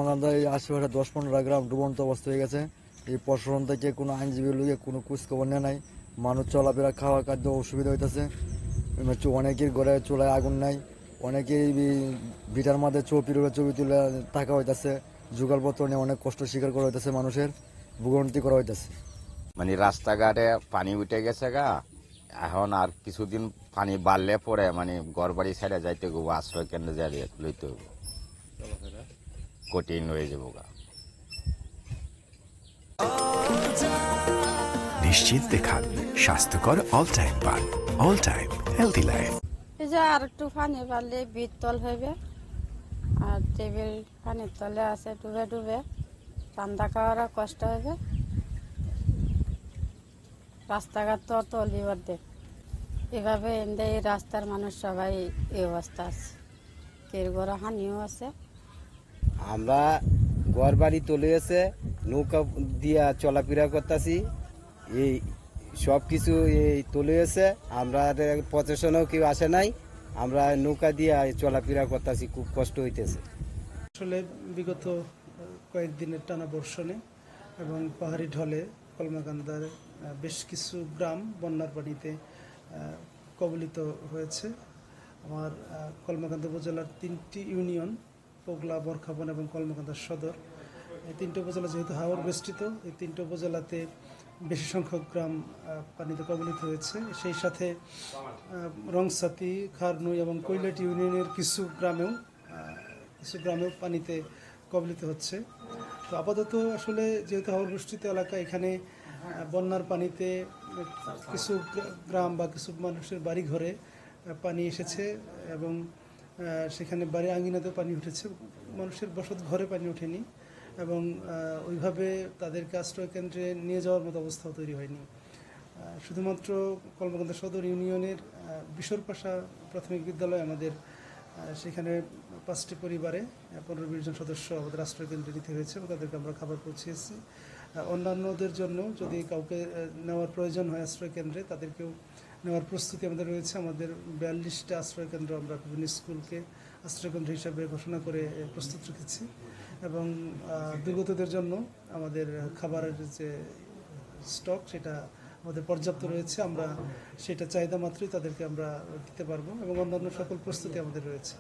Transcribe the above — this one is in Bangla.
কলমাকান্দা এই আশেপাশে 10-15 গ্রাম ডুবন্ত অবস্থা হয়ে গেছে। এই প্রশাসন থেকে কোনো আইনজীবী লোকে কোনো খোঁজখবর নেয় নাই। মানুষ চলাফেরা খাওয়া খাদ্য অসুবিধা হইতেছে। অনেকের ঘরে চুলায় আগুন নাই, অনেকেই ভিটার মধ্যে ছবি তুলে থাকা হইতেছে। যুগলপত্র নিয়ে অনেক কষ্ট স্বীকার করা হইতেছে, মানুষের ভোগান্তি করা হইতেছে। মানে রাস্তাঘাটে পানি উঠে গেছে গা, এখন আর কিছুদিন পানি বাড়লে পরে মানে ঘর বাড়ি ছেড়ে যাইতে গো, আশ্রয় কেন্দ্রে যাই লইতে হইব, কঠিন হয়ে যাবো গা। নিশ্চিন্তে খান স্বাস্থ্যকর অল টাইম পান। All time healthy life. এই যে আর একটু পানি বাড়লে বীজ তল হইবে, আর টেবিল পানির তলে আছে ডুবে ডুবে, রান্না খাওয়ারও কষ্ট হবে। রাস্তাঘাট তো তলি অর্ধেক, এভাবে এনে এই রাস্তার মানুষ সবাই এই অবস্থা আছে, কের বড় হানিও আছে। আমরা ঘর বাড়ি তলে আছে, নৌকা দিয়া চলাফেরা করতেছি, এই সব কিছু এই তলে আছে। আমরা প্রশাসনেও কেউ আসে নাই, আমরা নৌকা দিয়া চলাফেরা করতেছি, খুব কষ্ট হইতেছে। আসলে বিগত কয়েকদিনের টানা বর্ষণে এবং পাহাড়ি ঢলে কলমাকান্দার বেশ কিছু গ্রাম বন্যার পানিতে কবলিত হয়েছে। আমার কলমাকান্দা উপজেলার 3টি ইউনিয়ন, পোগলা, বরখাবন এবং কলমাকান্দা সদর, এই 3টি উপজেলা যেহেতু হাওর বেষ্টিত, এই 3টি উপজেলাতে বেশি সংখ্যক গ্রাম পানিতে কবলিত হয়েছে। সেই সাথে রংসাতি, খারনুই এবং কৈলাটি ইউনিয়নের কিছু গ্রামেও পানিতে কবলিত হচ্ছে। তো আপাতত আসলে যেহেতু হাওর বেষ্টিত এলাকা, এখানে বন্যার পানিতে কিছু গ্রাম বা কিছু মানুষের বাড়ি ঘরে পানি এসেছে এবং সেখানে বাড়ি আঙ্গিনাতেও পানি উঠেছে, মানুষের বসত ঘরে পানি ওঠেনি এবং ওইভাবে তাদেরকে আশ্রয় কেন্দ্রে নিয়ে যাওয়ার মতো অবস্থাও তৈরি হয়নি। শুধুমাত্র কলমাকান্দা সদর ইউনিয়নের বিশরপাশা প্রাথমিক বিদ্যালয় আমাদের, সেখানে 5টি পরিবারে 15-20 জন সদস্য আমাদের আশ্রয় কেন্দ্রে নিতে হয়েছে এবং তাদেরকে আমরা খাবার পৌঁছেছি। অন্যান্যদের জন্য যদি কাউকে নেওয়ার প্রয়োজন হয় আশ্রয় কেন্দ্রে, তাদেরকেও নেওয়ার প্রস্তুতি আমাদের রয়েছে। আমাদের 42টা আশ্রয় কেন্দ্র আমরা বিভিন্ন স্কুলকে আশ্রয় কেন্দ্র হিসাবে ঘোষণা করে প্রস্তুত রেখেছি এবং দুর্গতদের জন্য আমাদের খাবারের যে স্টক সেটা আমাদের পর্যাপ্ত রয়েছে। আমরা সেটা চাহিদা মাত্রই তাদেরকে আমরা দিতে পারবো এবং অন্যান্য সকল প্রস্তুতি আমাদের রয়েছে।